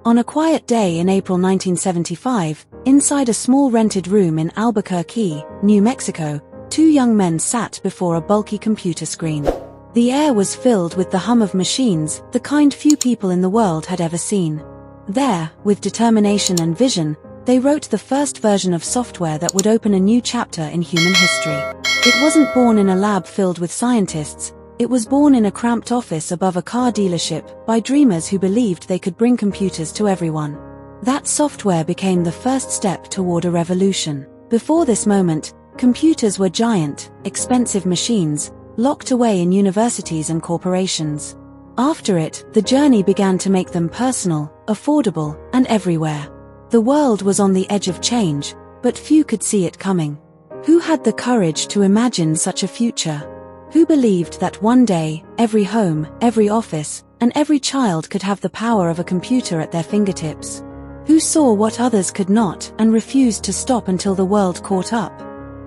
On a quiet day in April 1975, inside a small rented room in Albuquerque, New Mexico, two young men sat before a bulky computer screen. The air was filled with the hum of machines, the kind few people in the world had ever seen. There, with determination and vision, they wrote the first version of software that would open a new chapter in human history. It wasn't born in a lab filled with scientists. It was born in a cramped office above a car dealership, by dreamers who believed they could bring computers to everyone. That software became the first step toward a revolution. Before this moment, computers were giant, expensive machines, locked away in universities and corporations. After it, the journey began to make them personal, affordable, and everywhere. The world was on the edge of change, but few could see it coming. Who had the courage to imagine such a future? Who believed that one day, every home, every office, and every child could have the power of a computer at their fingertips? Who saw what others could not and refused to stop until the world caught up?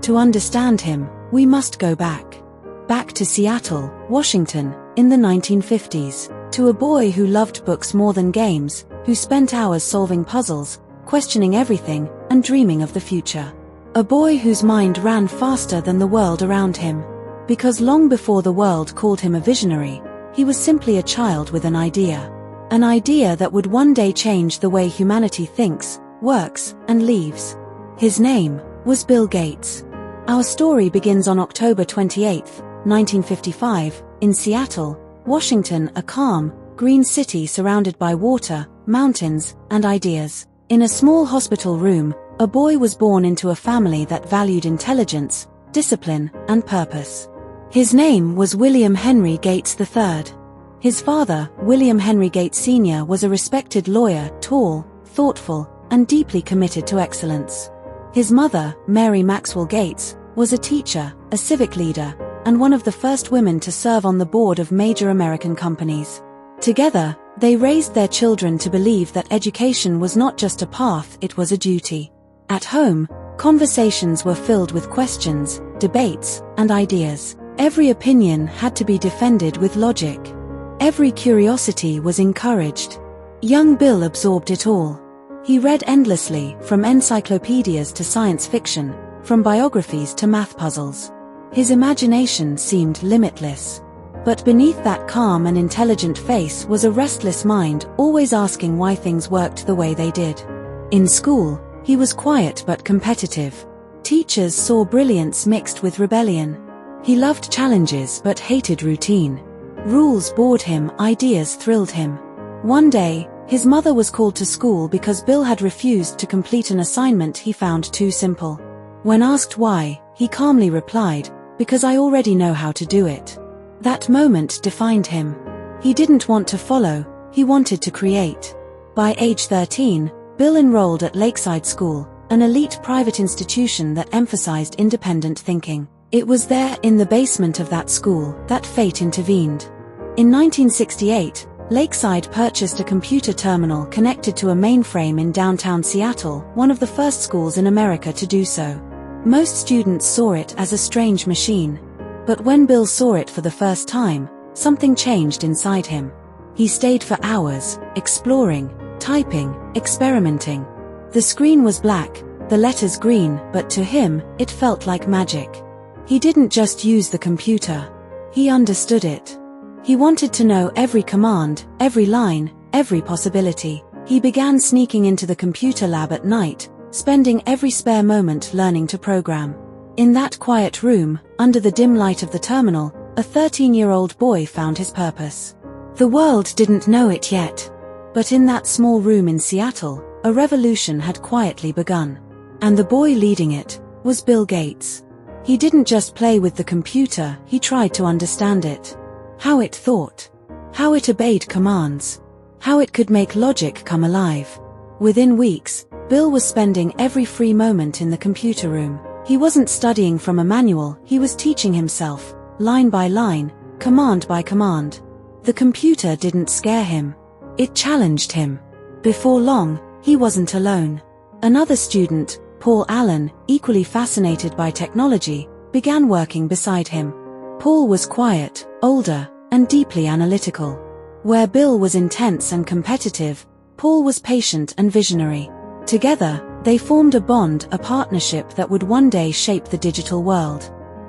To understand him, we must go back. Back to Seattle, Washington, in the 1950s, to a boy who loved books more than games, who spent hours solving puzzles, questioning everything, and dreaming of the future. A boy whose mind ran faster than the world around him. Because long before the world called him a visionary, he was simply a child with an idea. An idea that would one day change the way humanity thinks, works, and lives. His name was Bill Gates. Our story begins on October 28, 1955, in Seattle, Washington, a calm, green city surrounded by water, mountains, and ideas. In a small hospital room, a boy was born into a family that valued intelligence, discipline, and purpose. His name was William Henry Gates III. His father, William Henry Gates Sr., was a respected lawyer, tall, thoughtful, and deeply committed to excellence. His mother, Mary Maxwell Gates, was a teacher, a civic leader, and one of the first women to serve on the board of major American companies. Together, they raised their children to believe that education was not just a path, it was a duty. At home, conversations were filled with questions, debates, and ideas. Every opinion had to be defended with logic. Every curiosity was encouraged. Young Bill absorbed it all. He read endlessly, from encyclopedias to science fiction, from biographies to math puzzles. His imagination seemed limitless. But beneath that calm and intelligent face was a restless mind, always asking why things worked the way they did. In school, he was quiet but competitive. Teachers saw brilliance mixed with rebellion. He loved challenges but hated routine. Rules bored him, ideas thrilled him. One day, his mother was called to school because Bill had refused to complete an assignment he found too simple. When asked why, he calmly replied, "Because I already know how to do it." That moment defined him. He didn't want to follow, he wanted to create. By age 13, Bill enrolled at Lakeside School, an elite private institution that emphasized independent thinking. It was there, in the basement of that school, that fate intervened. In 1968, Lakeside purchased a computer terminal connected to a mainframe in downtown Seattle, one of the first schools in America to do so. Most students saw it as a strange machine. But when Bill saw it for the first time, something changed inside him. He stayed for hours, exploring, typing, experimenting. The screen was black, the letters green, but to him, it felt like magic. He didn't just use the computer. He understood it. He wanted to know every command, every line, every possibility. He began sneaking into the computer lab at night, spending every spare moment learning to program. In that quiet room, under the dim light of the terminal, a 13-year-old boy found his purpose. The world didn't know it yet. But in that small room in Seattle, a revolution had quietly begun. And the boy leading it was Bill Gates. He didn't just play with the computer, he tried to understand it. How it thought. How it obeyed commands. How it could make logic come alive. Within weeks, Bill was spending every free moment in the computer room. He wasn't studying from a manual, he was teaching himself, line by line, command by command. The computer didn't scare him. It challenged him. Before long, he wasn't alone. Another student, Paul Allen, equally fascinated by technology, began working beside him. Paul was quiet, older, and deeply analytical. Where Bill was intense and competitive, Paul was patient and visionary. Together, they formed a bond, a partnership that would one day shape the digital world.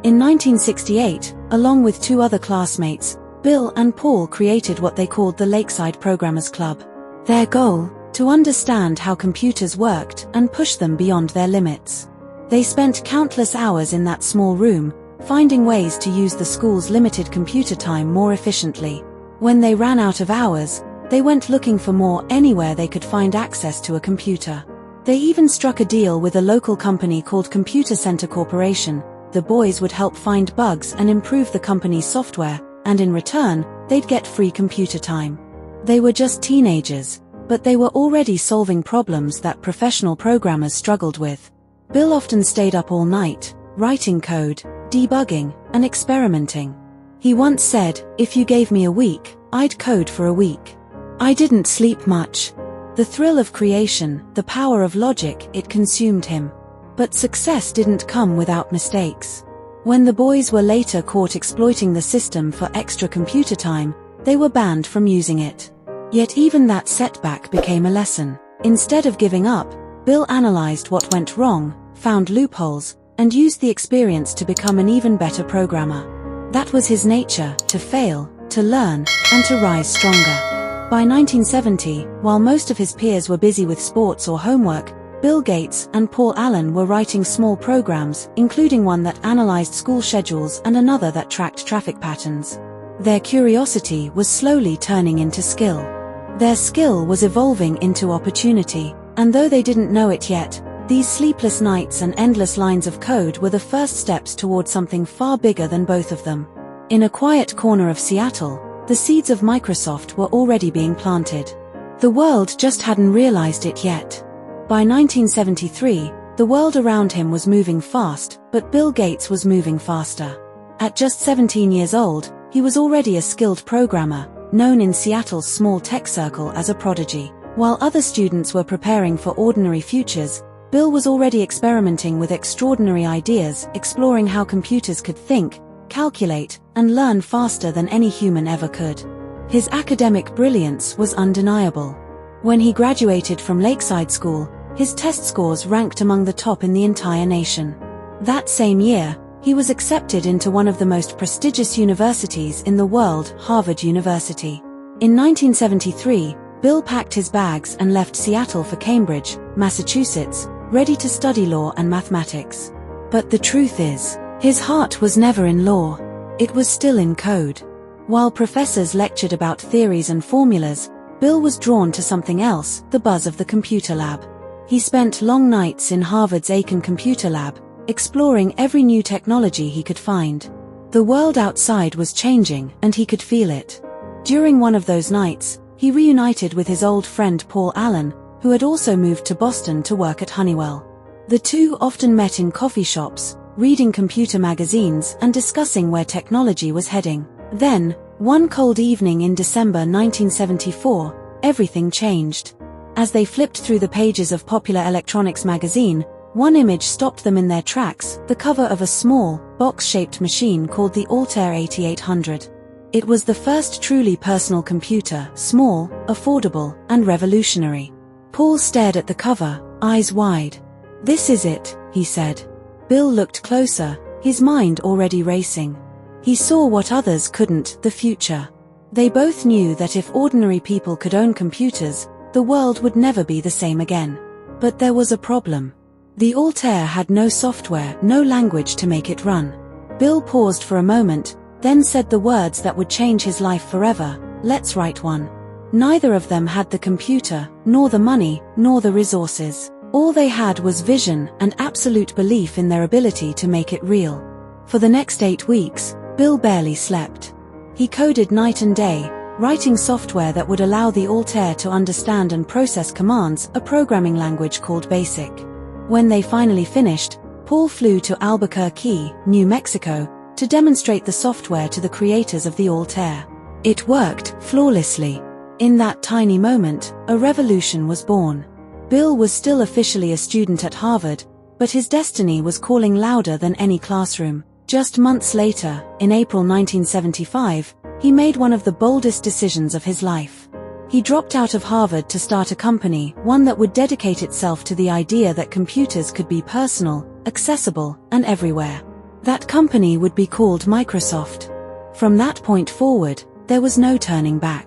In 1968, along with two other classmates, Bill and Paul created what they called the Lakeside Programmers Club. Their goal? To understand how computers worked and push them beyond their limits. They spent countless hours in that small room, finding ways to use the school's limited computer time more efficiently. When they ran out of hours, they went looking for more anywhere they could find access to a computer. They even struck a deal with a local company called Computer Center Corporation. The boys would help find bugs and improve the company's software, and in return, they'd get free computer time. They were just teenagers, but they were already solving problems that professional programmers struggled with. Bill often stayed up all night, writing code, debugging, and experimenting. He once said, "If you gave me a week, I'd code for a week." I didn't sleep much. The thrill of creation, the power of logic, it consumed him. But success didn't come without mistakes. When the boys were later caught exploiting the system for extra computer time, they were banned from using it. Yet even that setback became a lesson. Instead of giving up, Bill analyzed what went wrong, found loopholes, and used the experience to become an even better programmer. That was his nature, to fail, to learn, and to rise stronger. By 1970, while most of his peers were busy with sports or homework, Bill Gates and Paul Allen were writing small programs, including one that analyzed school schedules and another that tracked traffic patterns. Their curiosity was slowly turning into skill. Their skill was evolving into opportunity, and though they didn't know it yet, these sleepless nights and endless lines of code were the first steps toward something far bigger than both of them. In a quiet corner of Seattle, the seeds of Microsoft were already being planted. The world just hadn't realized it yet. By 1973, the world around him was moving fast, but Bill Gates was moving faster. At just 17 years old, he was already a skilled programmer, known in Seattle's small tech circle as a prodigy. While other students were preparing for ordinary futures, Bill was already experimenting with extraordinary ideas, exploring how computers could think, calculate, and learn faster than any human ever could. His academic brilliance was undeniable. When he graduated from Lakeside School, his test scores ranked among the top in the entire nation. That same year, he was accepted into one of the most prestigious universities in the world, Harvard University. In 1973, Bill packed his bags and left Seattle for Cambridge, Massachusetts, ready to study law and mathematics. But the truth is, his heart was never in law. It was still in code. While professors lectured about theories and formulas, Bill was drawn to something else, the buzz of the computer lab. He spent long nights in Harvard's Aiken Computer Lab, exploring every new technology he could find. The world outside was changing, and he could feel it. During one of those nights, he reunited with his old friend Paul Allen, who had also moved to Boston to work at Honeywell. The two often met in coffee shops, reading computer magazines and discussing where technology was heading. Then, one cold evening in December 1974, everything changed. As they flipped through the pages of Popular Electronics magazine, one image stopped them in their tracks, the cover of a small, box-shaped machine called the Altair 8800. It was the first truly personal computer, small, affordable, and revolutionary. Paul stared at the cover, eyes wide. "This is it," he said. Bill looked closer, his mind already racing. He saw what others couldn't, the future. They both knew that if ordinary people could own computers, the world would never be the same again. But there was a problem. The Altair had no software, no language to make it run. Bill paused for a moment, then said the words that would change his life forever: "Let's write one." Neither of them had the computer, nor the money, nor the resources. All they had was vision and absolute belief in their ability to make it real. For the next 8 weeks, Bill barely slept. He coded night and day, writing software that would allow the Altair to understand and process commands, a programming language called BASIC. When they finally finished, Paul flew to Albuquerque, New Mexico, to demonstrate the software to the creators of the Altair. It worked flawlessly. In that tiny moment, a revolution was born. Bill was still officially a student at Harvard, but his destiny was calling louder than any classroom. Just months later, in April 1975, he made one of the boldest decisions of his life. He dropped out of Harvard to start a company, one that would dedicate itself to the idea that computers could be personal, accessible, and everywhere. That company would be called Microsoft. From that point forward, there was no turning back.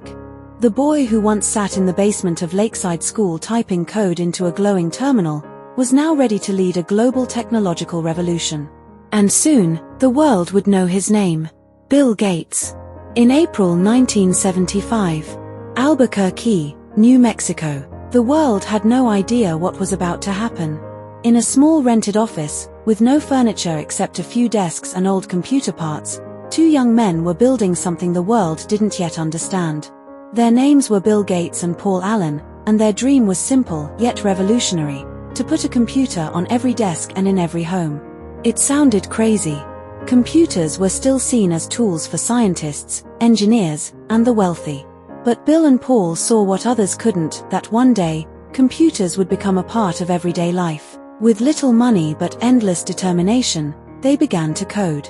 The boy who once sat in the basement of Lakeside School typing code into a glowing terminal was now ready to lead a global technological revolution. And soon, the world would know his name: Bill Gates. In April 1975, Albuquerque, New Mexico, the world had no idea what was about to happen. In a small rented office, with no furniture except a few desks and old computer parts, two young men were building something the world didn't yet understand. Their names were Bill Gates and Paul Allen, and their dream was simple yet revolutionary: to put a computer on every desk and in every home. It sounded crazy. Computers were still seen as tools for scientists, engineers, and the wealthy. But Bill and Paul saw what others couldn't, that one day, computers would become a part of everyday life. With little money but endless determination, they began to code.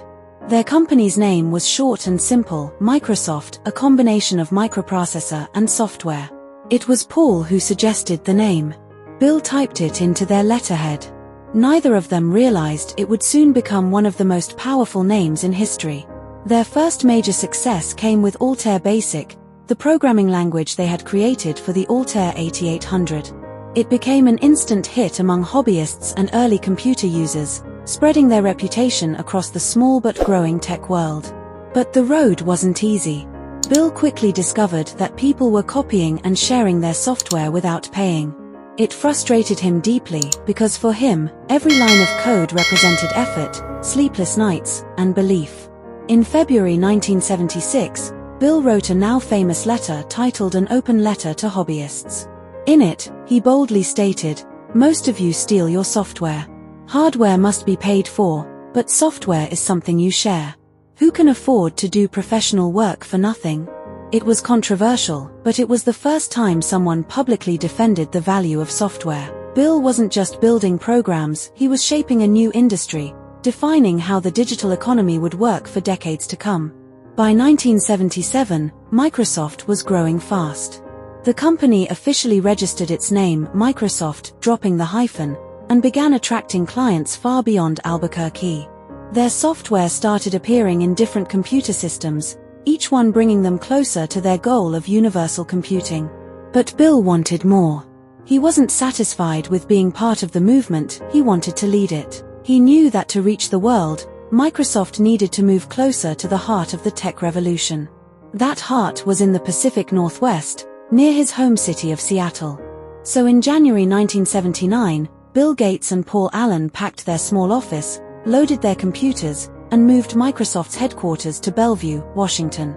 Their company's name was short and simple: Microsoft, a combination of microprocessor and software. It was Paul who suggested the name. Bill typed it into their letterhead. Neither of them realized it would soon become one of the most powerful names in history. Their first major success came with Altair Basic, the programming language they had created for the Altair 8800. It became an instant hit among hobbyists and early computer users, spreading their reputation across the small but growing tech world. But the road wasn't easy. Bill quickly discovered that people were copying and sharing their software without paying. It frustrated him deeply, because for him, every line of code represented effort, sleepless nights, and belief. In February 1976, Bill wrote a now famous letter titled An Open Letter to Hobbyists. In it, he boldly stated, "Most of you steal your software. Hardware must be paid for, but software is something you share. Who can afford to do professional work for nothing?" It was controversial, but it was the first time someone publicly defended the value of software. Bill wasn't just building programs, he was shaping a new industry, defining how the digital economy would work for decades to come. By 1977, Microsoft was growing fast. The company officially registered its name, Microsoft, dropping the hyphen, and began attracting clients far beyond Albuquerque. Their software started appearing in different computer systems, each one bringing them closer to their goal of universal computing. But Bill wanted more. He wasn't satisfied with being part of the movement, he wanted to lead it. He knew that to reach the world, Microsoft needed to move closer to the heart of the tech revolution. That heart was in the Pacific Northwest, near his home city of Seattle. So in January 1979, Bill Gates and Paul Allen packed their small office, loaded their computers, and moved Microsoft's headquarters to Bellevue, Washington.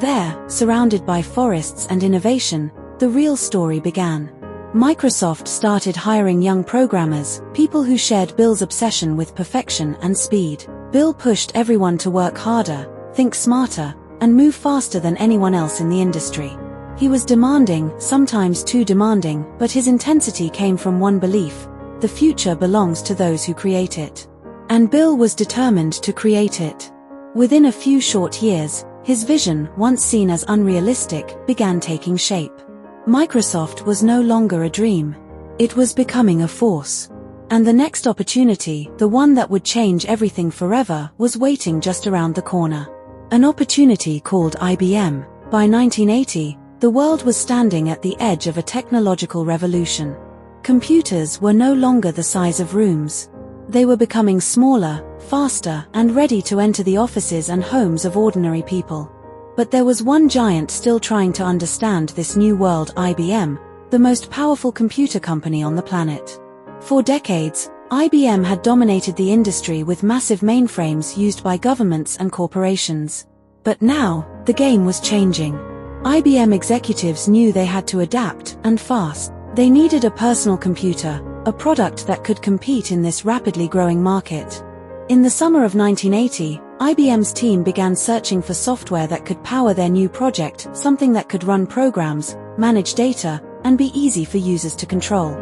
There, surrounded by forests and innovation, the real story began. Microsoft started hiring young programmers, people who shared Bill's obsession with perfection and speed. Bill pushed everyone to work harder, think smarter, and move faster than anyone else in the industry. He was demanding, sometimes too demanding, but his intensity came from one belief: the future belongs to those who create it. And Bill was determined to create it. Within a few short years, his vision, once seen as unrealistic, began taking shape. Microsoft was no longer a dream. It was becoming a force. And the next opportunity, the one that would change everything forever, was waiting just around the corner. An opportunity called IBM. By 1980, the world was standing at the edge of a technological revolution. Computers were no longer the size of rooms. They were becoming smaller, faster, and ready to enter the offices and homes of ordinary people. But there was one giant still trying to understand this new world: IBM, the most powerful computer company on the planet. For decades, IBM had dominated the industry with massive mainframes used by governments and corporations. But now, the game was changing. IBM executives knew they had to adapt, and fast. They needed a personal computer, a product that could compete in this rapidly growing market. In the summer of 1980, IBM's team began searching for software that could power their new project, something that could run programs, manage data, and be easy for users to control.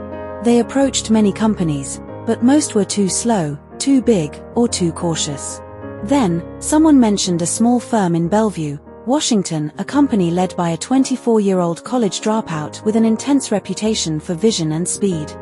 They approached many companies, but most were too slow, too big, or too cautious. Then, someone mentioned a small firm in Bellevue, Washington, a company led by a 24-year-old college dropout with an intense reputation for vision and speed.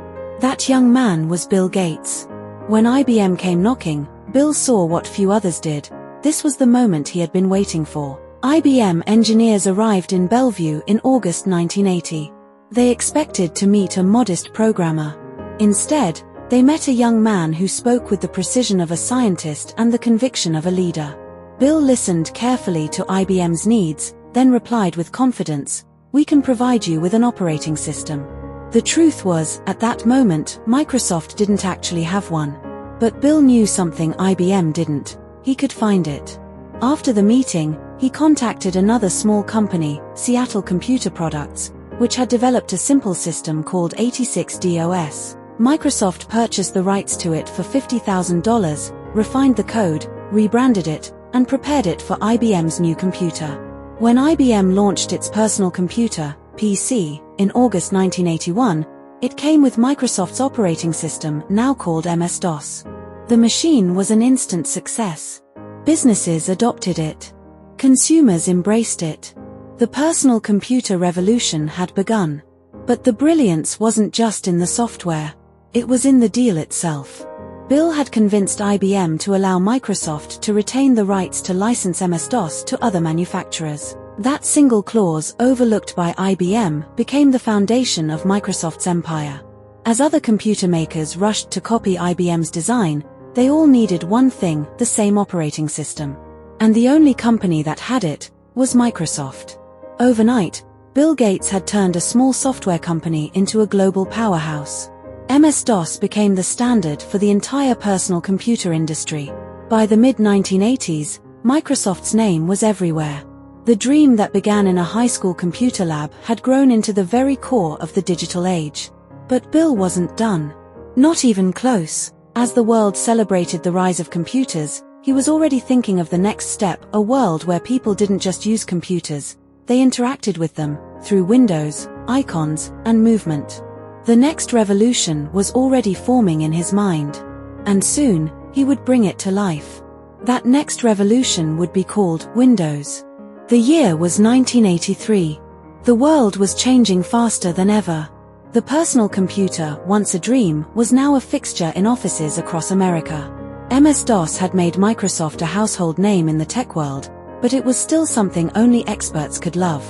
That young man was Bill Gates. When IBM came knocking, Bill saw what few others did. This was the moment he had been waiting for. IBM engineers arrived in Bellevue in August 1980. They expected to meet a modest programmer. Instead, they met a young man who spoke with the precision of a scientist and the conviction of a leader. Bill listened carefully to IBM's needs, then replied with confidence, "We can provide you with an operating system." The truth was, at that moment, Microsoft didn't actually have one. But Bill knew something IBM didn't. He could find it. After the meeting, he contacted another small company, Seattle Computer Products, which had developed a simple system called 86DOS. Microsoft purchased the rights to it for $50,000, refined the code, rebranded it, and prepared it for IBM's new computer. When IBM launched its personal computer, PC, in August 1981, it came with Microsoft's operating system, now called MS-DOS. The machine was an instant success. Businesses adopted it. Consumers embraced it. The personal computer revolution had begun. But the brilliance wasn't just in the software. It was in the deal itself. Bill had convinced IBM to allow Microsoft to retain the rights to license MS-DOS to other manufacturers. That single clause, overlooked by IBM, became the foundation of Microsoft's empire. As other computer makers rushed to copy IBM's design, they all needed one thing, the same operating system. And the only company that had it was Microsoft. Overnight, Bill Gates had turned a small software company into a global powerhouse. MS-DOS became the standard for the entire personal computer industry. By the mid-1980s, Microsoft's name was everywhere. The dream that began in a high school computer lab had grown into the very core of the digital age. But Bill wasn't done. Not even close. As the world celebrated the rise of computers, he was already thinking of the next step, a world where people didn't just use computers, they interacted with them, through windows, icons, and movement. The next revolution was already forming in his mind. And soon, he would bring it to life. That next revolution would be called Windows. The year was 1983. The world was changing faster than ever. The personal computer, once a dream, was now a fixture in offices across America. MS-DOS had made Microsoft a household name in the tech world, but it was still something only experts could love.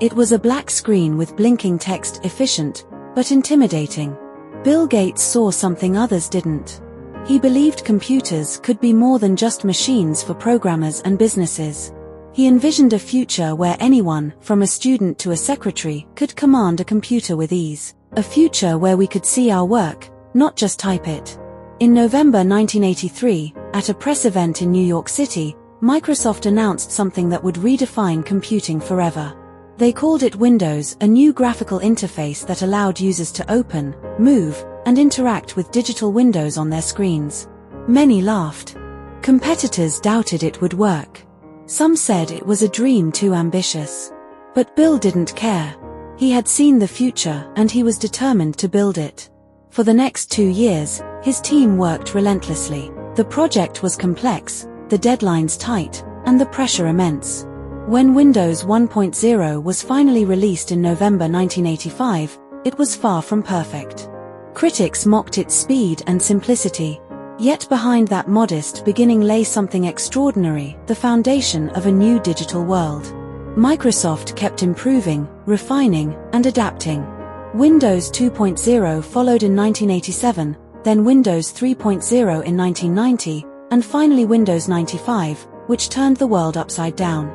It was a black screen with blinking text, efficient, but intimidating. Bill Gates saw something others didn't. He believed computers could be more than just machines for programmers and businesses. He envisioned a future where anyone, from a student to a secretary, could command a computer with ease. A future where we could see our work, not just type it. In November 1983, at a press event in New York City, Microsoft announced something that would redefine computing forever. They called it Windows, a new graphical interface that allowed users to open, move, and interact with digital windows on their screens. Many laughed. Competitors doubted it would work. Some said it was a dream too ambitious. But Bill didn't care. He had seen the future and he was determined to build it. For the next 2 years, his team worked relentlessly. The project was complex, the deadlines tight, and the pressure immense. When Windows 1.0 was finally released in November 1985, it was far from perfect. Critics mocked its speed and simplicity. Yet behind that modest beginning lay something extraordinary, the foundation of a new digital world. Microsoft kept improving, refining, and adapting. Windows 2.0 followed in 1987, then Windows 3.0 in 1990, and finally Windows 95, which turned the world upside down.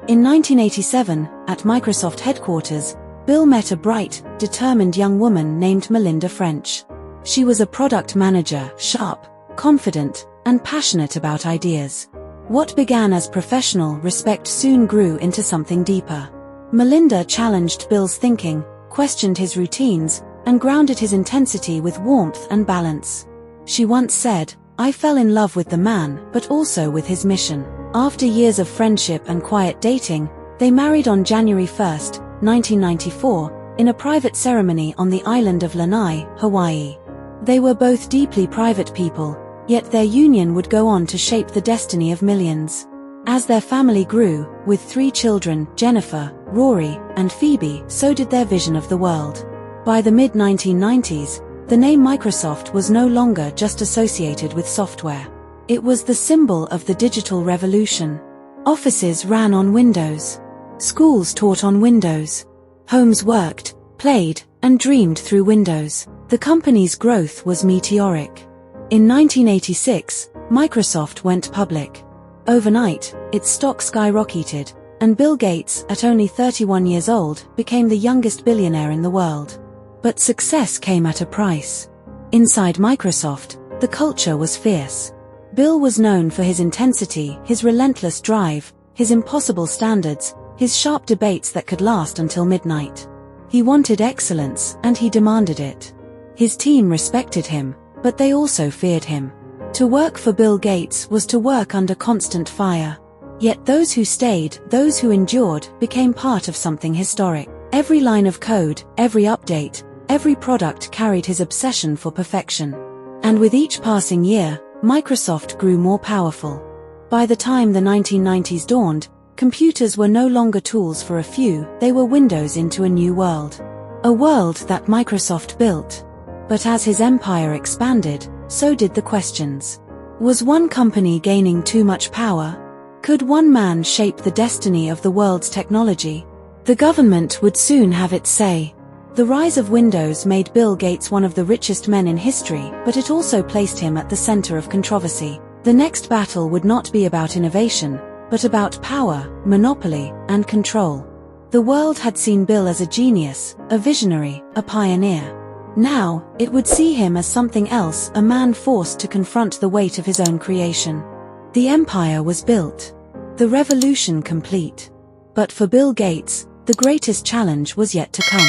In 1987, at Microsoft headquarters, Bill met a bright, determined young woman named Melinda French. She was a product manager, sharp, confident, and passionate about ideas. What began as professional respect soon grew into something deeper. Melinda challenged Bill's thinking, questioned his routines, and grounded his intensity with warmth and balance. She once said, "I fell in love with the man, but also with his mission." After years of friendship and quiet dating, they married on January 1, 1994, in a private ceremony on the island of Lanai, Hawaii. They were both deeply private people, yet their union would go on to shape the destiny of millions. As their family grew, with 3 children, Jennifer, Rory, and Phoebe, so did their vision of the world. By the mid-1990s, the name Microsoft was no longer just associated with software. It was the symbol of the digital revolution. Offices ran on Windows. Schools taught on Windows. Homes worked, played, and dreamed through Windows. The company's growth was meteoric. In 1986, Microsoft went public. Overnight, its stock skyrocketed, and Bill Gates, at only 31 years old, became the youngest billionaire in the world. But success came at a price. Inside Microsoft, the culture was fierce. Bill was known for his intensity, his relentless drive, his impossible standards, his sharp debates that could last until midnight. He wanted excellence, and he demanded it. His team respected him, but they also feared him. To work for Bill Gates was to work under constant fire. Yet those who stayed, those who endured, became part of something historic. Every line of code, every update, every product carried his obsession for perfection. And with each passing year, Microsoft grew more powerful. By the time the 1990s dawned, computers were no longer tools for a few, they were windows into a new world. A world that Microsoft built. But as his empire expanded, so did the questions. Was one company gaining too much power? Could one man shape the destiny of the world's technology? The government would soon have its say. The rise of Windows made Bill Gates one of the richest men in history, but it also placed him at the center of controversy. The next battle would not be about innovation, but about power, monopoly, and control. The world had seen Bill as a genius, a visionary, a pioneer. Now, it would see him as something else, a man forced to confront the weight of his own creation. The empire was built. The revolution complete. But for Bill Gates, the greatest challenge was yet to come.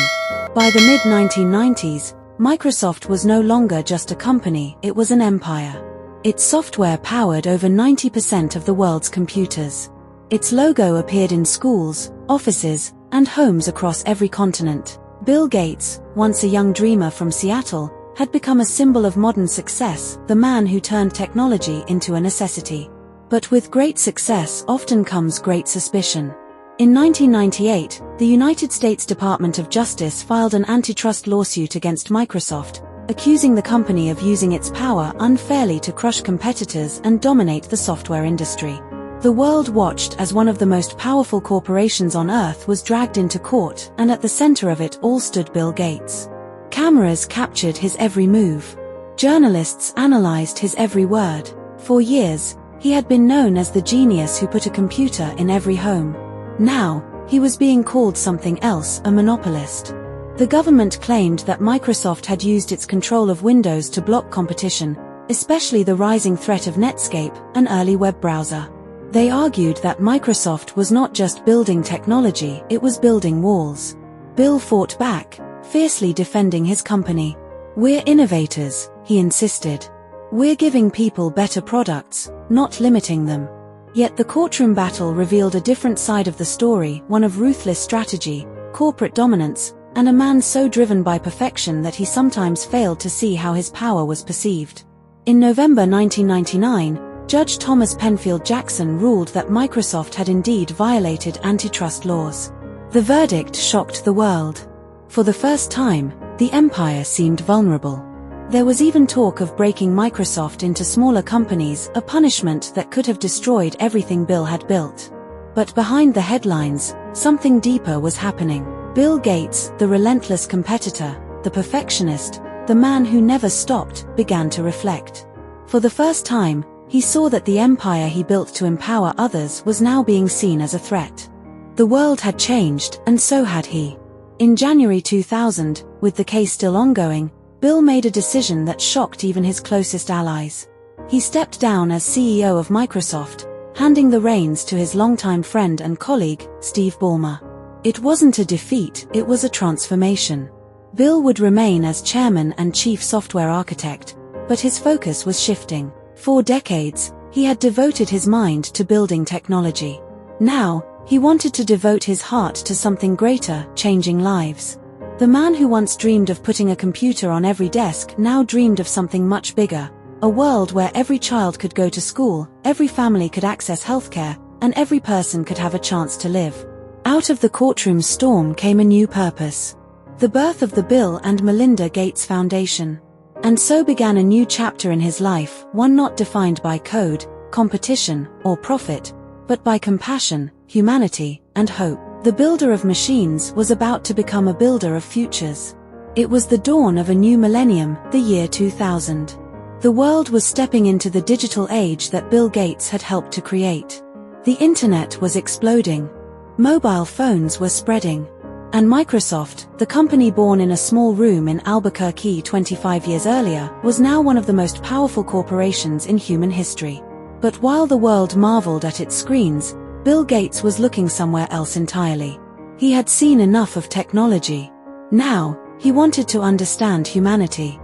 By the mid-1990s, Microsoft was no longer just a company, it was an empire. Its software powered over 90% of the world's computers. Its logo appeared in schools, offices, and homes across every continent. Bill Gates, once a young dreamer from Seattle, had become a symbol of modern success, the man who turned technology into a necessity. But with great success often comes great suspicion. In 1998, the United States Department of Justice filed an antitrust lawsuit against Microsoft, accusing the company of using its power unfairly to crush competitors and dominate the software industry. The world watched as one of the most powerful corporations on Earth was dragged into court, and at the center of it all stood Bill Gates. Cameras captured his every move. Journalists analyzed his every word. For years, he had been known as the genius who put a computer in every home. Now, he was being called something else, a monopolist. The government claimed that Microsoft had used its control of Windows to block competition, especially the rising threat of Netscape, an early web browser. They argued that Microsoft was not just building technology, it was building walls. Bill fought back, fiercely defending his company. "We're innovators," he insisted. "We're giving people better products, not limiting them." Yet the courtroom battle revealed a different side of the story, one of ruthless strategy, corporate dominance, and a man so driven by perfection that he sometimes failed to see how his power was perceived. In November 1999, Judge Thomas Penfield Jackson ruled that Microsoft had indeed violated antitrust laws. The verdict shocked the world. For the first time, the empire seemed vulnerable. There was even talk of breaking Microsoft into smaller companies, a punishment that could have destroyed everything Bill had built. But behind the headlines, something deeper was happening. Bill Gates, the relentless competitor, the perfectionist, the man who never stopped, began to reflect. For the first time, he saw that the empire he built to empower others was now being seen as a threat. The world had changed, and so had he. In January 2000, with the case still ongoing, Bill made a decision that shocked even his closest allies. He stepped down as CEO of Microsoft, handing the reins to his longtime friend and colleague, Steve Ballmer. It wasn't a defeat, it was a transformation. Bill would remain as chairman and chief software architect, but his focus was shifting. For decades, he had devoted his mind to building technology. Now, he wanted to devote his heart to something greater, changing lives. The man who once dreamed of putting a computer on every desk now dreamed of something much bigger, a world where every child could go to school, every family could access healthcare, and every person could have a chance to live. Out of the courtroom storm came a new purpose: the birth of the Bill and Melinda Gates Foundation. And so began a new chapter in his life, one not defined by code, competition, or profit, but by compassion, humanity, and hope. The builder of machines was about to become a builder of futures. It was the dawn of a new millennium, the year 2000. The world was stepping into the digital age that Bill Gates had helped to create. The internet was exploding. Mobile phones were spreading. And Microsoft, the company born in a small room in Albuquerque 25 years earlier, was now one of the most powerful corporations in human history. But while the world marveled at its screens, Bill Gates was looking somewhere else entirely. He had seen enough of technology. Now, he wanted to understand humanity.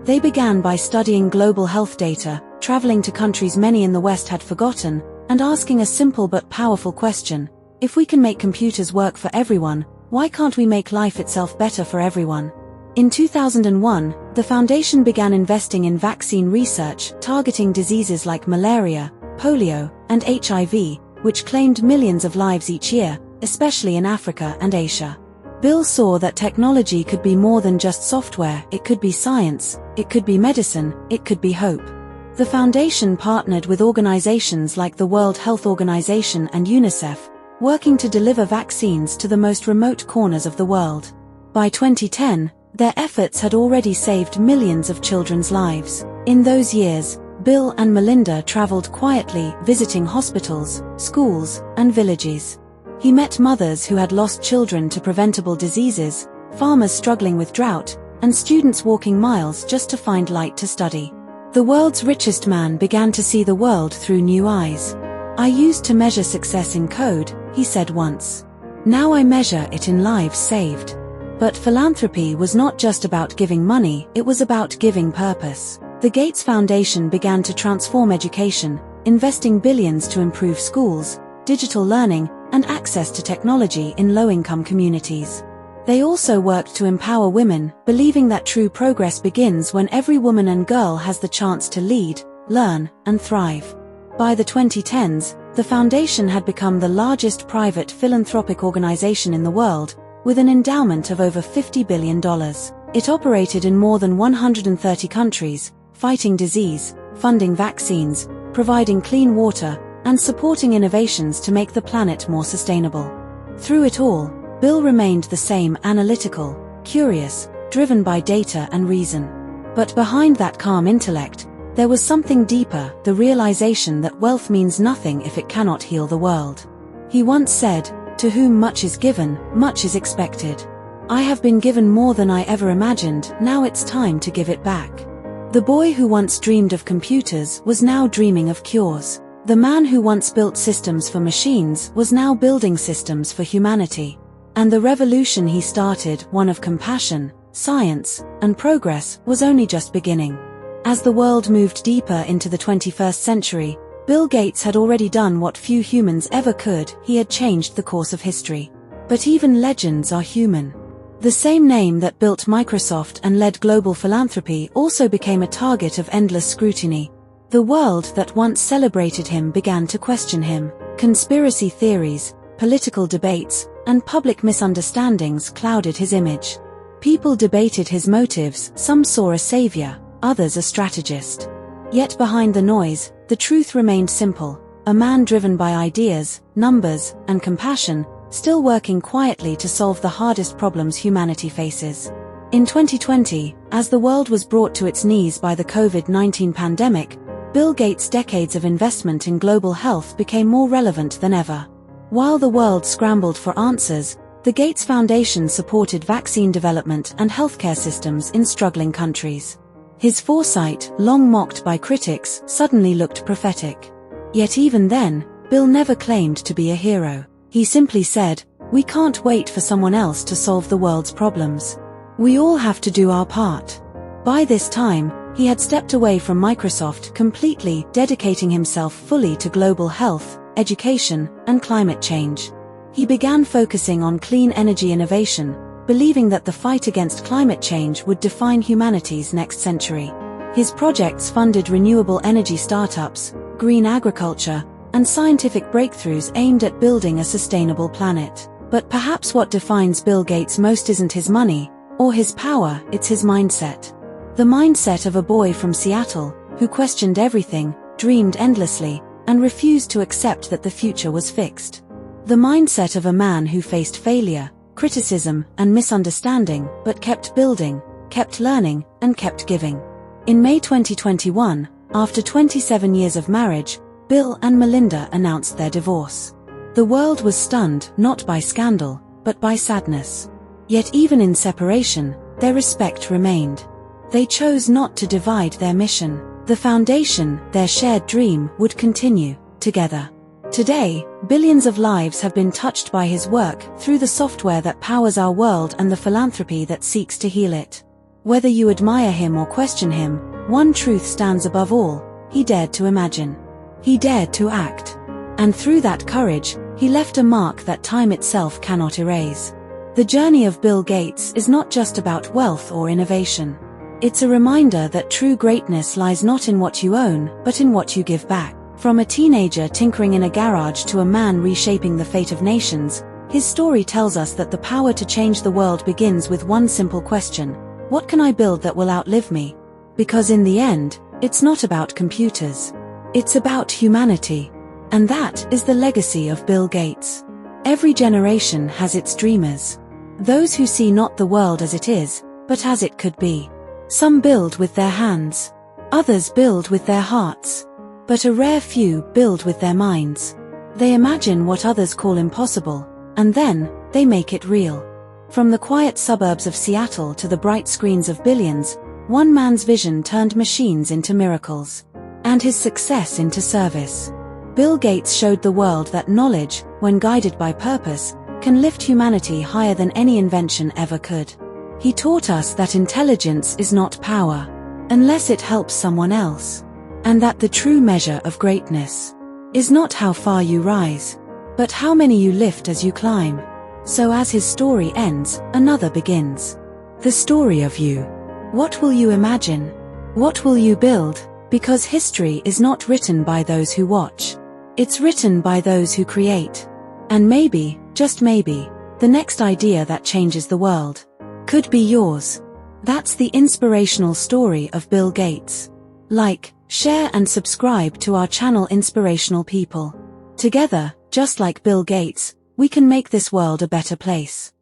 They began by studying global health data, traveling to countries many in the West had forgotten, and asking a simple but powerful question: if we can make computers work for everyone, why can't we make life itself better for everyone? In 2001, the foundation began investing in vaccine research, targeting diseases like malaria, polio, and HIV, which claimed millions of lives each year, especially in Africa and Asia. Bill saw that technology could be more than just software. It could be science, it could be medicine, it could be hope. The foundation partnered with organizations like the World Health Organization and UNICEF, working to deliver vaccines to the most remote corners of the world. By 2010, their efforts had already saved millions of children's lives. In those years, Bill and Melinda traveled quietly, visiting hospitals, schools, and villages. He met mothers who had lost children to preventable diseases, farmers struggling with drought, and students walking miles just to find light to study. The world's richest man began to see the world through new eyes. "I used to measure success in code," he said once. "Now I measure it in lives saved." But philanthropy was not just about giving money, it was about giving purpose. The Gates Foundation began to transform education, investing billions to improve schools, digital learning, and access to technology in low-income communities. They also worked to empower women, believing that true progress begins when every woman and girl has the chance to lead, learn, and thrive. By the 2010s, the foundation had become the largest private philanthropic organization in the world, with an endowment of over $50 billion. It operated in more than 130 countries, fighting disease, funding vaccines, providing clean water, and supporting innovations to make the planet more sustainable. Through it all, Bill remained the same: analytical, curious, driven by data and reason. But behind that calm intellect, there was something deeper: the realization that wealth means nothing if it cannot heal the world. He once said, "To whom much is given, much is expected. I have been given more than I ever imagined, now it's time to give it back." The boy who once dreamed of computers was now dreaming of cures. The man who once built systems for machines was now building systems for humanity. And the revolution he started, one of compassion, science, and progress, was only just beginning. As the world moved deeper into the 21st century, Bill Gates had already done what few humans ever could: he had changed the course of history. But even legends are human. The same name that built Microsoft and led global philanthropy also became a target of endless scrutiny. The world that once celebrated him began to question him. Conspiracy theories, political debates, and public misunderstandings clouded his image. People debated his motives: some saw a savior, others a strategist. Yet behind the noise, the truth remained simple: a man driven by ideas, numbers, and compassion, still working quietly to solve the hardest problems humanity faces. In 2020, as the world was brought to its knees by the COVID-19 pandemic, Bill Gates' decades of investment in global health became more relevant than ever. While the world scrambled for answers, the Gates Foundation supported vaccine development and healthcare systems in struggling countries. His foresight, long mocked by critics, suddenly looked prophetic. Yet even then, Bill never claimed to be a hero. He simply said, "We can't wait for someone else to solve the world's problems. We all have to do our part." By this time, he had stepped away from Microsoft completely, dedicating himself fully to global health, education, and climate change. He began focusing on clean energy innovation, believing that the fight against climate change would define humanity's next century. His projects funded renewable energy startups, green agriculture, and scientific breakthroughs aimed at building a sustainable planet. But perhaps what defines Bill Gates most isn't his money or his power, it's his mindset. The mindset of a boy from Seattle who questioned everything, dreamed endlessly, and refused to accept that the future was fixed. The mindset of a man who faced failure, criticism, and misunderstanding, but kept building, kept learning, and kept giving. In May 2021, after 27 years of marriage, Bill and Melinda announced their divorce. The world was stunned not by scandal, but by sadness. Yet even in separation, their respect remained. They chose not to divide their mission. The foundation, their shared dream, would continue, together. Today, billions of lives have been touched by his work through the software that powers our world and the philanthropy that seeks to heal it. Whether you admire him or question him, one truth stands above all: he dared to imagine. He dared to act. And through that courage, he left a mark that time itself cannot erase. The journey of Bill Gates is not just about wealth or innovation. It's a reminder that true greatness lies not in what you own, but in what you give back. From a teenager tinkering in a garage to a man reshaping the fate of nations, his story tells us that the power to change the world begins with one simple question: what can I build that will outlive me? Because in the end, it's not about computers. It's about humanity. And that is the legacy of Bill Gates. Every generation has its dreamers. Those who see not the world as it is, but as it could be. Some build with their hands. Others build with their hearts. But a rare few build with their minds. They imagine what others call impossible, and then, they make it real. From the quiet suburbs of Seattle to the bright screens of billions, one man's vision turned machines into miracles. And his success into service. Bill Gates showed the world that knowledge, when guided by purpose, can lift humanity higher than any invention ever could. He taught us that intelligence is not power, unless it helps someone else. And that the true measure of greatness is not how far you rise, but how many you lift as you climb. So as his story ends, another begins. The story of you. What will you imagine? What will you build? Because history is not written by those who watch. It's written by those who create. And maybe, just maybe, the next idea that changes the world could be yours. That's the inspirational story of Bill Gates. Like, share and subscribe to our channel Inspirational People. Together, just like Bill Gates, we can make this world a better place.